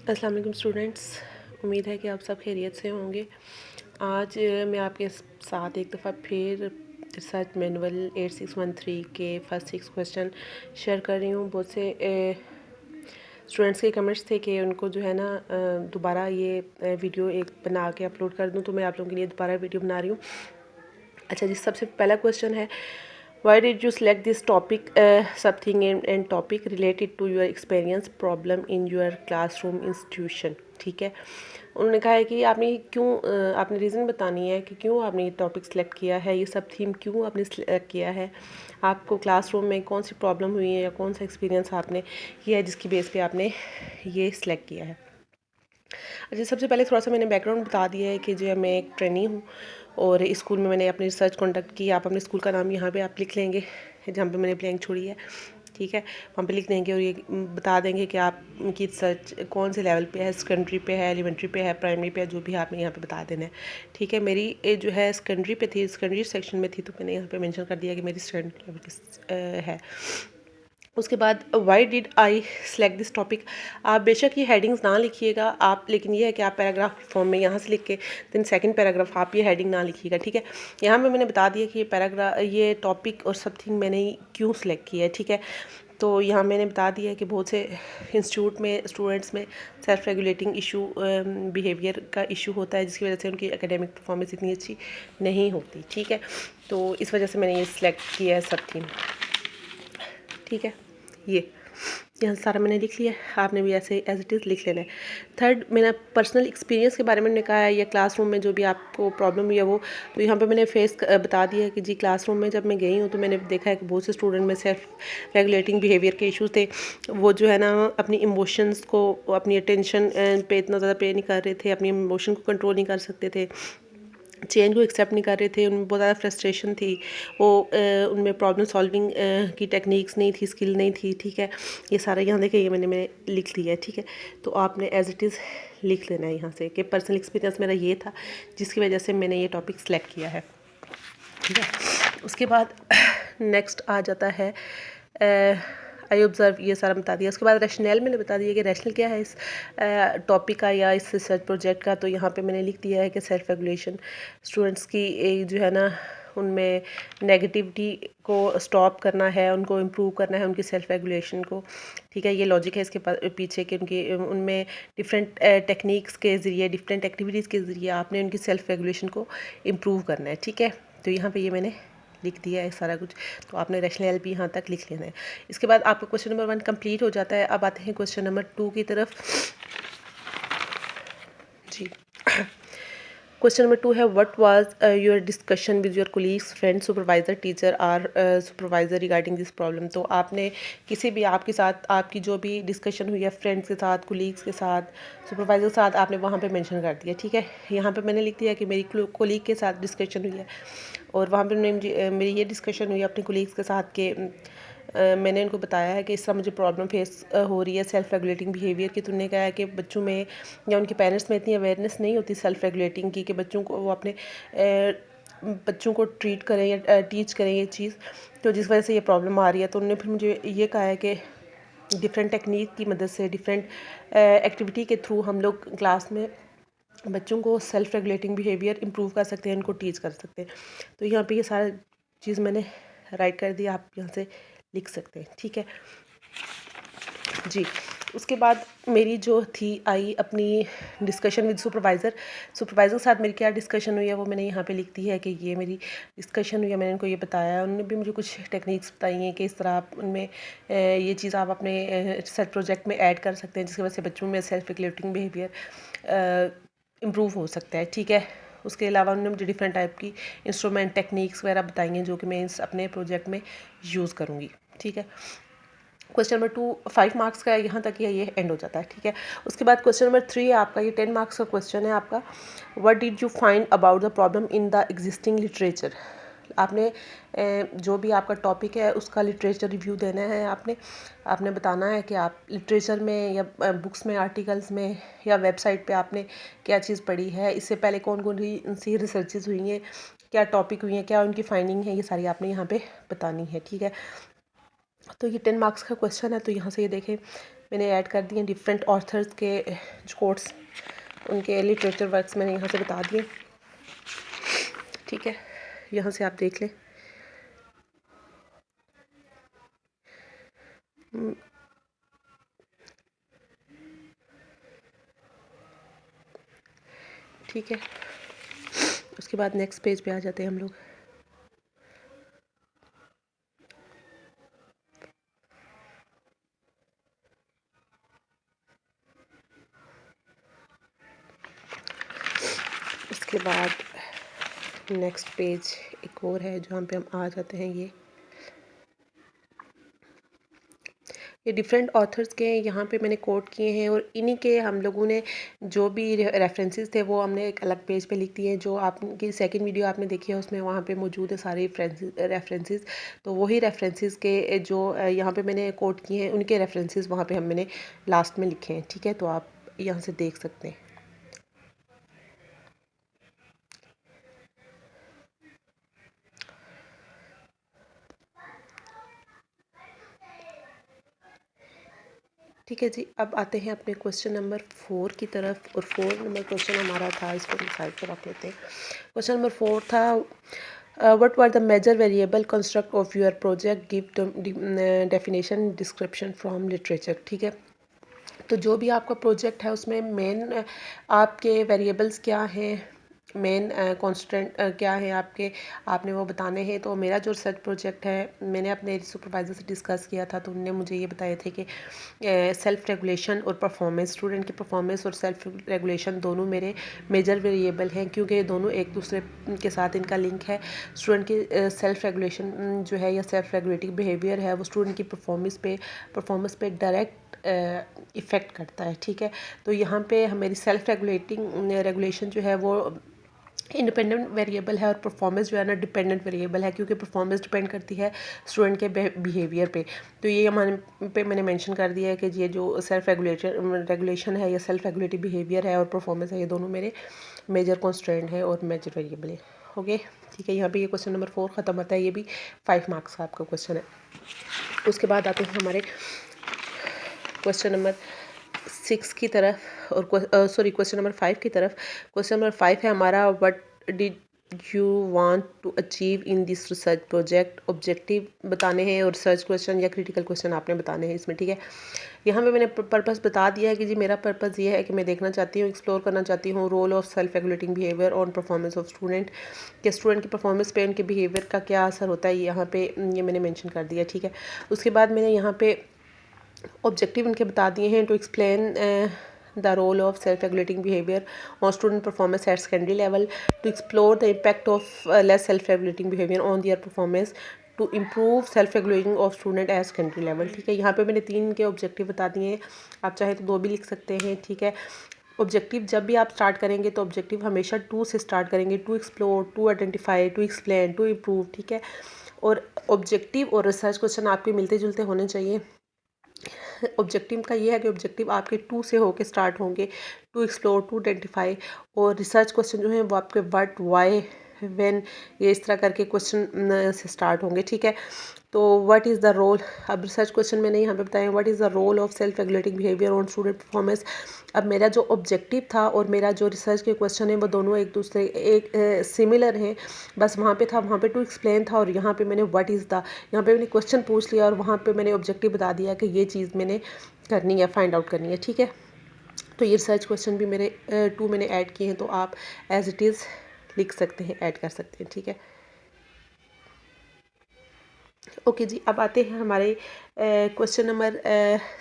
अस्सलाम वालेकुम स्टूडेंट्स, उम्मीद है कि आप सब खैरियत से होंगे। आज मैं आपके साथ एक दफ़ा फिर रिसर्च मैनुअल 8613 के फर्स्ट 6 क्वेश्चन शेयर कर रही हूँ। बहुत से स्टूडेंट्स के कमेंट्स थे कि उनको जो है ना दोबारा ये वीडियो एक बना के अपलोड कर दूँ, तो मैं आप लोगों के लिए दोबारा वीडियो बना रही हूँ। अच्छा जी, सबसे पहला क्वेश्चन है, why did you select this topic, something and topic related to your experience problem in your classroom institution। ठीक है, उन्होंने कहा है कि आपने क्यों आपने रीज़न बतानी है कि क्यों आपने ये टॉपिक सेलेक्ट किया है, ये सब थीम क्यों आपने सेलेक्ट किया है, आपको क्लासरूम में कौन सी प्रॉब्लम हुई है या कौन सा एक्सपीरियंस आपने किया है जिसकी बेस पे आपने ये सिलेक्ट किया है। अच्छा, सबसे पहले थोड़ा सा मैंने बैकग्राउंड बता दिया है कि जो मैं एक ट्रेनी हूँ और इस स्कूल में मैंने अपनी रिसर्च कंडक्ट की। आप अपने स्कूल का नाम यहाँ पे आप लिख लेंगे जहाँ पे मैंने ब्लैंक छोड़ी है, ठीक है, वहाँ पे लिख देंगे और ये बता देंगे कि आपकी रिसर्च कौन से लेवल पे है, सेकेंडरी पे है, एलिमेंट्री पे है, प्राइमरी पे है, जो भी आपने यहाँ पे बता देना है। ठीक है, मेरी जो है सेकेंडरी पे थी, सेकेंडरी सेक्शन में थी, तो मैंने यहाँ पे मेंशन कर दिया कि मेरी सेकेंडरी लेवल है। उसके बाद why did I select this topic, आप बेशक ये हेडिंग्स ना लिखिएगा आप, लेकिन ये है कि आप पैराग्राफ फॉर्म में यहाँ से लिख के देन सेकंड पैराग्राफ आप ये हेडिंग ना लिखिएगा। ठीक है, यहाँ पे मैंने बता दिया कि ये पैराग्राफ, ये टॉपिक और समथिंग मैंने क्यों सेलेक्ट किया है। ठीक है, तो यहाँ मैंने बता दिया है कि बहुत से इंस्टीट्यूट में स्टूडेंट्स में सेल्फ रेगुलेटिंग इशू, बिहेवियर का इशू होता है, जिसकी वजह से उनकी एकेडमिक परफॉर्मेंस इतनी अच्छी नहीं होती। ठीक है, तो इस वजह से मैंने ये सिलेक्ट किया है समथिंग। ठीक है, ये यहाँ सारा मैंने लिख लिया, आपने भी ऐसे एज इट इज़ लिख लेना है। थर्ड, मेरा पर्सनल एक्सपीरियंस के बारे में मैंने कहा है, या क्लासरूम में जो भी आपको प्रॉब्लम हुई है वो, तो यहाँ पे मैंने बता दिया है कि जी क्लासरूम में जब मैं गई हूँ तो मैंने देखा है कि बहुत से स्टूडेंट में सेल्फ रेगुलेटिंग बिहेवियर के इश्यूज थे। वो जो है ना अपनी इमोशंस को, अपनी अटेंशन पे इतना ज़्यादा पे नहीं कर रहे थे, अपनी इमोशन को कंट्रोल नहीं कर सकते थे, चेंज को एक्सेप्ट नहीं कर रहे थे, उनमें बहुत ज़्यादा फ्रस्ट्रेशन थी, वो उनमें प्रॉब्लम सॉल्विंग की टेक्निक्स नहीं थी, स्किल नहीं थी। ठीक है, ये सारा यहाँ देखें, ये मैंने लिख लिया है। ठीक है, तो आपने एज इट इज़ लिख लेना है यहाँ से कि पर्सनल एक्सपीरियंस मेरा ये था जिसकी वजह से मैंने ये टॉपिक सेलेक्ट किया है। ठीक है, उसके बाद नेक्स्ट आ जाता है आई ऑब्ज़र्व, ये सारा बता दिया। उसके बाद रैशनल मैंने बता दिया कि रैशनल क्या है इस टॉपिक का या इस रिसर्च प्रोजेक्ट का। तो यहाँ पे मैंने लिख दिया है कि सेल्फ रेगुलेशन स्टूडेंट्स की जो है ना उनमें नेगेटिविटी को स्टॉप करना है, उनको इम्प्रूव करना है, उनकी सेल्फ रेगुलेशन को। ठीक है, ये लॉजिक है इसके पीछे कि उनकी उनमें डिफरेंट टेक्निक्स के ज़रिए, डिफरेंट एक्टिविटीज़ के ज़रिए आपने उनकी सेल्फ रेगुलेशन को इम्प्रूव करना है। ठीक है, तो यहाँ पे ये मैंने लिख दिया है सारा कुछ, तो आपने रैशनल भी यहाँ तक लिख लेना है। इसके बाद आपका क्वेश्चन नंबर 1 कंप्लीट हो जाता है। अब आते हैं क्वेश्चन नंबर 2 की तरफ। जी, क्वेश्चन नंबर 2 है, what was your discussion with your colleagues, friend, supervisor, teacher और सुपरवाइज़र रिगार्डिंग दिस प्रॉब्लम। तो आपने किसी भी आपके साथ आपकी जो भी डिस्कशन हुई है फ्रेंड्स के साथ, कोलीग्स के साथ, सुपरवाइज़र के साथ, आपने वहाँ पे मेंशन कर दिया। ठीक है, यहाँ पे मैंने लिख दिया कि मेरी कोलीग के साथ डिस्कशन हुई है और वहाँ पे मेरी ये डिस्कशन हुई अपने कोलीग्स के साथ कि मैंने उनको बताया है कि इस तरह मुझे प्रॉब्लम फेस हो रही है सेल्फ रेगुलेटिंग बिहेवियर की। तो उन्होंने कहा है कि बच्चों में या उनके पेरेंट्स में इतनी अवेयरनेस नहीं होती सेल्फ रेगुलेटिंग की कि बच्चों को वो अपने बच्चों को ट्रीट करें या टीच करें ये चीज़, तो जिस वजह से ये प्रॉब्लम आ रही है। तो उन्होंने फिर मुझे ये कहा है कि डिफरेंट टेक्निक की मदद से, डिफरेंट एक्टिविटी के थ्रू हम लोग क्लास में बच्चों को सेल्फ रेगुलेटिंग बिहेवियर इंप्रूव कर सकते हैं, उनको टीच कर सकते हैं। तो यहाँ पे ये सारा चीज़ मैंने राइट कर दिया, आप यहाँ से लिख सकते हैं। ठीक है जी, उसके बाद मेरी जो थी आई अपनी डिस्कशन विद सुपरवाइज़र। सुपरवाइज़र के साथ मेरी क्या डिस्कशन हुई है वो मैंने यहाँ पे लिख दी है कि ये मेरी डिस्कशन हुई है, मैंने उनको ये बताया, उन्होंने भी मुझे कुछ टेक्निक्स बताई हैं कि इस तरह आप उनमें ये चीज़ आप अपने रिसर्च प्रोजेक्ट में ऐड कर सकते हैं, जिसकी वजह से बच्चों में सेल्फ रेगुलेटिंग बिहेवियर इम्प्रूव हो सकता है। ठीक है, उसके अलावा उन्होंने मुझे डिफरेंट टाइप की इंस्ट्रूमेंट, टेक्निक्स वगैरह बताई हैं जो कि मैं इस अपने प्रोजेक्ट में यूज़ करूँगी। ठीक है, क्वेश्चन नंबर 2 5 मार्क्स का है, यहाँ तक ये एंड हो जाता है। ठीक है, उसके बाद क्वेश्चन नंबर 3 है आपका, ये 10 मार्क्स का क्वेश्चन है आपका। What did you find about the problem in the existing literature. आपने जो भी आपका टॉपिक है उसका लिटरेचर रिव्यू देना है। आपने बताना है कि आप लिटरेचर में या बुक्स में, आर्टिकल्स में या वेबसाइट पे आपने क्या चीज़ पढ़ी है, इससे पहले कौन कौन सी रिसर्चेज हुई हैं, क्या टॉपिक हुई हैं, क्या उनकी फाइंडिंग है, ये सारी आपने यहाँ पे बतानी है। ठीक है, तो ये 10 मार्क्स का क्वेश्चन है। तो यहाँ से ये देखें, मैंने ऐड कर दिए डिफरेंट ऑथर्स के जो कोट्स, उनके लिटरेचर वर्क्स मैंने यहाँ से बता दिए। ठीक है, यहाँ से आप देख लें। ठीक है, उसके बाद नेक्स्ट पेज पे आ जाते हैं हम लोग। उसके बाद नेक्स्ट पेज एक और है जहाँ पे हम आ जाते हैं। ये डिफरेंट ऑथर्स के यहाँ पे मैंने कोट किए हैं, और इन्हीं के हम लोगों ने जो भी रेफरेंसेस थे वो हमने एक अलग पेज पे लिख दिए हैं। जो आपकी सेकंड वीडियो आपने देखी है उसमें वहाँ पे मौजूद है सारे रेफरेंसेस। तो वही रेफरेंसेस के जो यहाँ पे मैंने कोट किए हैं उनके रेफरेंसेस वहाँ पे मैंने लास्ट में लिखे हैं। ठीक है, तो आप यहाँ से देख सकते हैं। ठीक है जी, अब आते हैं अपने क्वेश्चन नंबर 4 की तरफ। और 4 नंबर क्वेश्चन हमारा था, इसको हम साइड पर रख लेते हैं। क्वेश्चन नंबर 4 था, what were the major variable construct of your project, give definition description from literature. ठीक है, तो जो भी आपका प्रोजेक्ट है उसमें मेन आपके वेरिएबल्स क्या हैं, मेन कांस्टेंट क्या है आपके, आपने वो बताने हैं। तो मेरा जो रिसर्च प्रोजेक्ट है मैंने अपने सुपरवाइज़र से डिस्कस किया था, तो उन्होंने मुझे ये बताए थे कि सेल्फ रेगुलेशन और परफॉर्मेंस, स्टूडेंट की परफॉर्मेंस और सेल्फ रेगुलेशन दोनों मेरे मेजर वेरिएबल हैं, क्योंकि ये दोनों एक दूसरे के साथ इनका लिंक है। स्टूडेंट की सेल्फ रेगुलेशन जो है या सेल्फ रेगुलेटिंग बिहेवियर है वो स्टूडेंट की परफॉर्मेंस पे डायरेक्ट इफ़ेक्ट करता है। ठीक है, तो यहाँ पे मेरी सेल्फ रेगुलेशन जो है वो इंडिपेंडेंट वेरिएबल है, और परफॉर्मेंस जो है ना डिपेंडेंट वेरिएबल है, क्योंकि परफॉर्मेंस डिपेंड करती है स्टूडेंट के बिहेवियर पे। तो ये हमारे पे मैंने मेंशन कर दिया है कि ये जो सेल्फ रेगुलेशन है या सेल्फ रेगुलेटिव बिहेवियर है और परफॉर्मेंस है, ये दोनों मेरे मेजर कॉन्स्टेंट है और मेजर वेरिएबल है। ओके, ठीक है, यहाँ पे ये क्वेश्चन नंबर 4 ख़त्म होता है। ये भी 5 मार्क्स का आपका क्वेश्चन है। उसके बाद आते हैं हमारे क्वेश्चन नंबर 6 की तरफ, और सॉरी क्वेश्चन नंबर 5 की तरफ। क्वेश्चन नंबर 5 है हमारा, what did you want to achieve in this research project. Objective बताने हैं और रिसर्च क्वेश्चन या क्रिटिकल क्वेश्चन आपने बताने हैं इसमें। ठीक है, यहाँ पे मैंने पर्पस बता दिया है कि जी मेरा पर्पस ये है कि मैं देखना चाहती हूँ, एक्सप्लोर करना चाहती हूँ role of self regulating behaviour on performance of student, कि स्टूडेंट की परफॉर्मेंस पे उनके बिहेवियर का क्या असर होता है, यहाँ पे ये मैंने मेंशन कर दिया। ठीक है, उसके बाद मैंने यहाँ पे ऑब्जेक्टिव इनके बता दिए हैं, to explain the role of self regulating behaviour on student performance at secondary level, to explore the impact of less self regulating behaviour on their performance, to improve self regulating of student at secondary level. ठीक है, यहाँ पे मैंने 3 के objective बता दिए हैं, आप चाहे तो 2 भी लिख सकते हैं। ठीक है, ऑब्जेक्टिव जब भी आप स्टार्ट करेंगे तो ऑब्जेक्टिव हमेशा टू से स्टार्ट करेंगे, to explore, to identify, to explain, to improve. ठीक है, और ऑब्जेक्टिव और रिसर्च क्वेश्चन आपके मिलते जुलते होने चाहिए। ऑब्जेक्टिव का ये है कि ऑब्जेक्टिव आपके 2 से होके स्टार्ट होंगे, टू एक्सप्लोर, टू आइडेंटिफाई, और रिसर्च क्वेश्चन जो है वो आपके व्हाट, व्हाई, व्हेन, ये इस तरह करके क्वेश्चन से स्टार्ट होंगे। ठीक है, तो व्हाट इज़ द रोल, अब रिसर्च क्वेश्चन मैंने यहाँ पे बताया, what is the role of self regulating behaviour on student performance. अब मेरा जो ऑब्जेक्टिव था और मेरा जो रिसर्च के क्वेश्चन है वो दोनों एक दूसरे सिमिलर हैं, बस वहाँ पे था, वहाँ पे टू एक्सप्लेन था, और यहाँ पे मैंने व्हाट इज़ द, यहाँ पे मैंने क्वेश्चन पूछ लिया और वहाँ पे मैंने ऑब्जेक्टिव बता दिया कि ये चीज़ मैंने करनी है, फाइंड आउट करनी है। ठीक है, तो ये रिसर्च क्वेश्चन भी मेरे 2 मैंने ऐड किए हैं, तो आप एज इट इज़ लिख सकते हैं, ऐड कर सकते हैं। ठीक है, ओके जी, अब आते हैं हमारे क्वेश्चन नंबर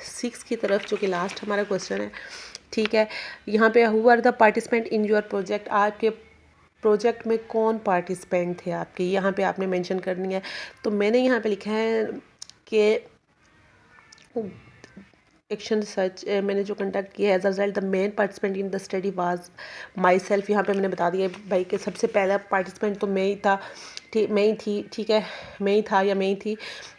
6 की तरफ, जो कि लास्ट हमारा क्वेश्चन है। ठीक है, यहाँ पे who are the participant in your project, आपके प्रोजेक्ट में कौन पार्टिसिपेंट थे आपके, यहाँ पे आपने मेंशन करनी है। तो मैंने यहाँ पे लिखा है कि एक्शन रिसर्च मैंने जो कंडक्ट किया है, as a result the main participant in the study was myself. यहाँ पे मैंने बता दिया भाई कि सबसे पहला पार्टिसिपेंट तो मैं ही था, मैं ही थी। ठीक है, मैं ही था या मैं ही थी,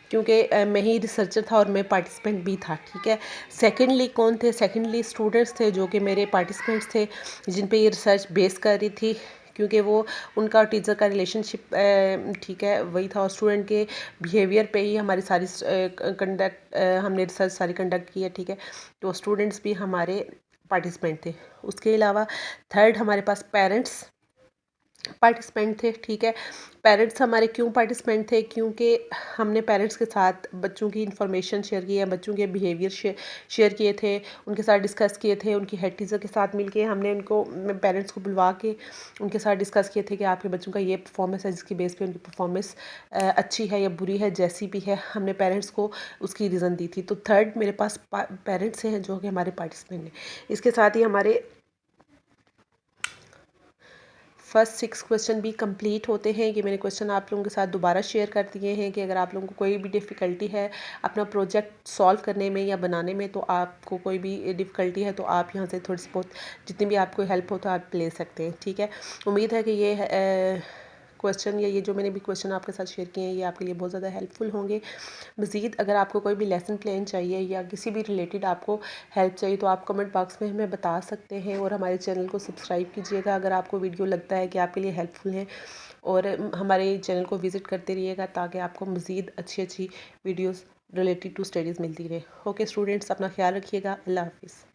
क्योंकि मैं ही रिसर्चर था और मैं पार्टिसिपेंट भी था। ठीक है, सेकेंडली कौन थे, सेकेंडली स्टूडेंट्स थे जो कि मेरे पार्टिसिपेंट्स थे, जिन पे ये रिसर्च बेस कर रही थी क्योंकि वो उनका टीचर का रिलेशनशिप ठीक है वही था, और स्टूडेंट के बिहेवियर पे ही हमारी सारी हमने रिसर्च सारी कंडक्ट की है, ठीक है। तो स्टूडेंट्स भी हमारे पार्टिसिपेंट थे। उसके अलावा थर्ड हमारे पास पेरेंट्स पार्टिसिपेंट थे, ठीक है। पेरेंट्स हमारे क्यों पार्टिसिपेंट थे, क्योंकि हमने पेरेंट्स के साथ बच्चों की इन्फॉर्मेशन शेयर की है, बच्चों के बिहेवियर शेयर किए थे, उनके साथ डिस्कस किए थे, उनकी हेड टीचर के साथ मिलके हमने उनको पेरेंट्स को बुलवा के उनके साथ डिस्कस किए थे कि आपके बच्चों का ये परफॉर्मेंस है, जिसकी बेस पे उनकी परफॉर्मेंस अच्छी है या बुरी है, जैसी भी है, हमने पेरेंट्स को उसकी रीज़न दी थी। तो थर्ड मेरे पास पेरेंट्स हैं जो कि हमारे पार्टिसिपेंट हैं। इसके साथ ही हमारे फर्स्ट 6 क्वेश्चन भी कंप्लीट होते हैं। ये मैंने क्वेश्चन आप लोगों के साथ दोबारा शेयर कर दिए हैं कि अगर आप लोगों को कोई भी डिफ़िकल्टी है अपना प्रोजेक्ट सॉल्व करने में या बनाने में, तो आपको कोई भी डिफ़िकल्टी है तो आप यहाँ से थोड़ी सी बहुत जितनी भी आपको हेल्प हो तो आप ले सकते हैं, ठीक है। उम्मीद है कि ये क्वेश्चन या ये जो मैंने भी क्वेश्चन आपके साथ शेयर किए हैं ये आपके लिए बहुत ज़्यादा हेल्पफुल होंगे। मज़ीद अगर आपको कोई भी लेसन प्लान चाहिए या किसी भी रिलेटेड आपको हेल्प चाहिए तो आप कमेंट बॉक्स में हमें बता सकते हैं, और हमारे चैनल को सब्सक्राइब कीजिएगा अगर आपको वीडियो लगता है कि आपके लिए हेल्पफुल है, और हमारे चैनल को विज़िट करते रहिएगा ताकि आपको मज़ीद अच्छी अच्छी वीडियोज़ रिलेटेड टू स्टडीज़ मिलती रहे। ओके स्टूडेंट्स, अपना ख्याल रखिएगा। अल्लाह हाफिज़।